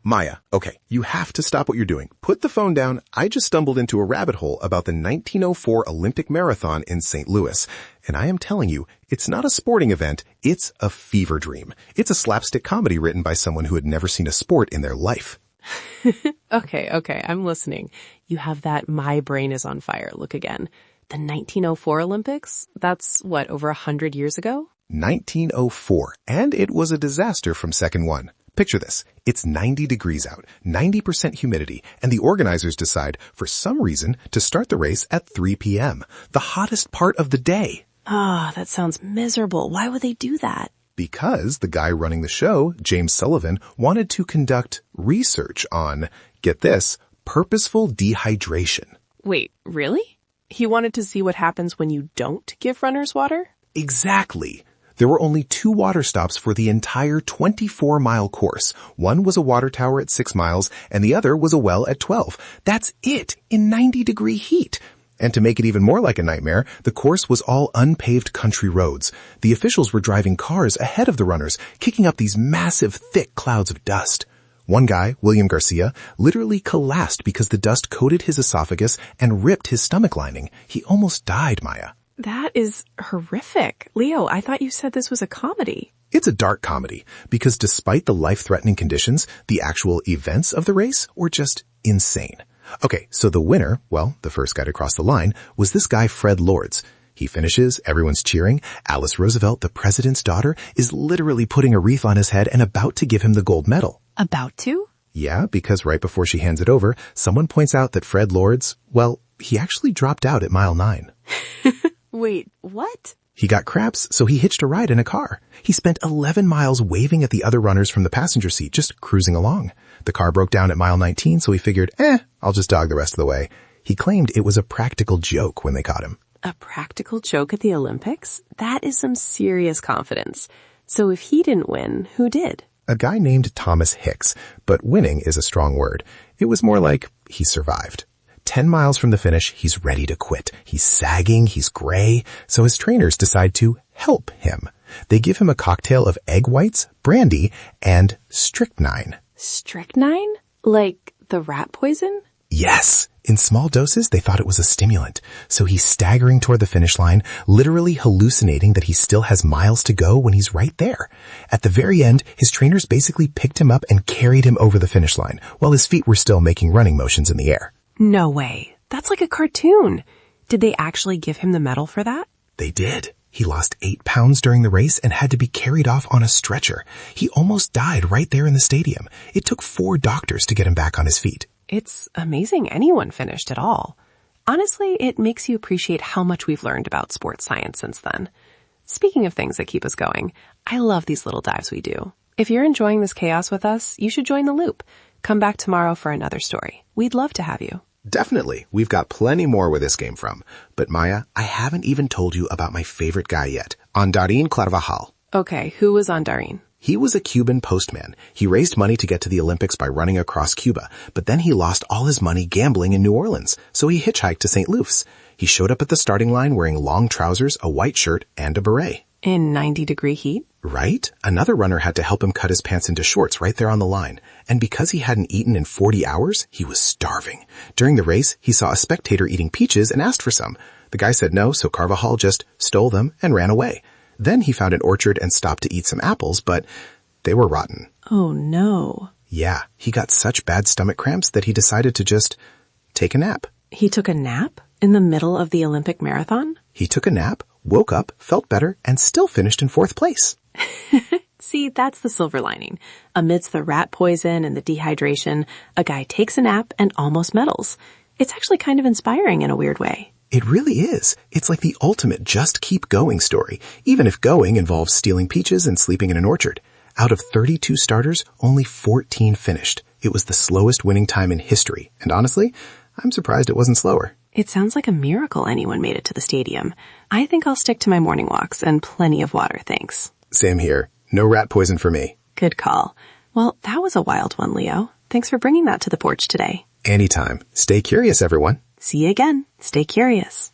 Maya, okay, you have to stop what you're doing. Put the phone down. I just stumbled into a rabbit hole about the 1904 Olympic Marathon in St. Louis. And I am telling you, it's not a sporting event, it's a fever dream. It's a slapstick comedy written by someone who had never seen a sport in their life. Okay, I'm listening. You have that my brain is on fire look again. The 1904 Olympics? That's what, over 100 years ago? 1904, and it was a disaster from second one. Picture this. It's 90 degrees out, 90% humidity, and the organizers decide, for some reason, to start the race at 3 p.m., the hottest part of the day. That sounds miserable. Why would they do that? Because the guy running the show, James Sullivan, wanted to conduct research on, get this, purposeful dehydration. Wait, really? He wanted to see what happens when you don't give runners water? Exactly. There were only 2 water stops for the entire 24-mile course. One was a water tower at 6 miles, and the other was a well at 12. That's it, in 90-degree heat. And to make it even more like a nightmare, the course was all unpaved country roads. The officials were driving cars ahead of the runners, kicking up these massive, thick clouds of dust. One guy, William Garcia, literally collapsed because the dust coated his esophagus and ripped his stomach lining. He almost died, Maya. That is horrific. Leo, I thought you said this was a comedy. It's a dark comedy because despite the life-threatening conditions, the actual events of the race were just insane. Okay, so the winner, well, the first guy to cross the line, was this guy Fred Lords. He finishes, everyone's cheering. Alice Roosevelt, the president's daughter, is literally putting a wreath on his head and about to give him the gold medal. About to? Yeah, because right before she hands it over, someone points out that Fred Lords, well, he actually dropped out at mile 9. Wait, what? He got cramps, so he hitched a ride in a car. He spent 11 miles waving at the other runners from the passenger seat, just cruising along. The car broke down at mile 19, so he figured, I'll just jog the rest of the way. He claimed it was a practical joke when they caught him. A practical joke at the Olympics? That is some serious confidence. So if he didn't win, who did? A guy named Thomas Hicks, but winning is a strong word. It was more like he survived. 10 miles from the finish, he's ready to quit. He's sagging, he's gray, so his trainers decide to help him. They give him a cocktail of egg whites, brandy, and strychnine. Strychnine? Like the rat poison? Yes. In small doses, they thought it was a stimulant. So he's staggering toward the finish line, literally hallucinating that he still has miles to go when he's right there. At the very end, his trainers basically picked him up and carried him over the finish line, while his feet were still making running motions in the air. No way. That's like a cartoon. Did they actually give him the medal for that? They did. He lost 8 pounds during the race and had to be carried off on a stretcher. He almost died right there in the stadium. It took 4 doctors to get him back on his feet. It's amazing anyone finished at all. Honestly, it makes you appreciate how much we've learned about sports science since then. Speaking of things that keep us going, I love these little dives we do. If you're enjoying this chaos with us, you should join the loop. Come back tomorrow for another story. We'd love to have you. Definitely. We've got plenty more where this came from. But Maya, I haven't even told you about my favorite guy yet, Andarin Carvajal. Okay, who was Andarin? He was a Cuban postman. He raised money to get to the Olympics by running across Cuba, but then he lost all his money gambling in New Orleans, so he hitchhiked to St. Louis. He showed up at the starting line wearing long trousers, a white shirt, and a beret. In 90-degree heat? Right? Another runner had to help him cut his pants into shorts right there on the line. And because he hadn't eaten in 40 hours, he was starving. During the race, he saw a spectator eating peaches and asked for some. The guy said no, so Carvajal just stole them and ran away. Then he found an orchard and stopped to eat some apples, but they were rotten. Oh no. Yeah, he got such bad stomach cramps that he decided to just take a nap. He took a nap in the middle of the Olympic marathon? He took a nap, woke up, felt better, and still finished in 4th place. See, that's the silver lining. Amidst the rat poison and the dehydration, a guy takes a nap and almost medals. It's actually kind of inspiring in a weird way. It really is. It's like the ultimate just keep going story, even if going involves stealing peaches and sleeping in an orchard. Out of 32 starters, only 14 finished. It was the slowest winning time in history, and honestly, I'm surprised it wasn't slower. It sounds like a miracle anyone made it to the stadium. I think I'll stick to my morning walks and plenty of water, thanks. Same here. No rat poison for me. Good call. Well, that was a wild one, Leo. Thanks for bringing that to the porch today. Anytime. Stay curious, everyone. See you again. Stay curious.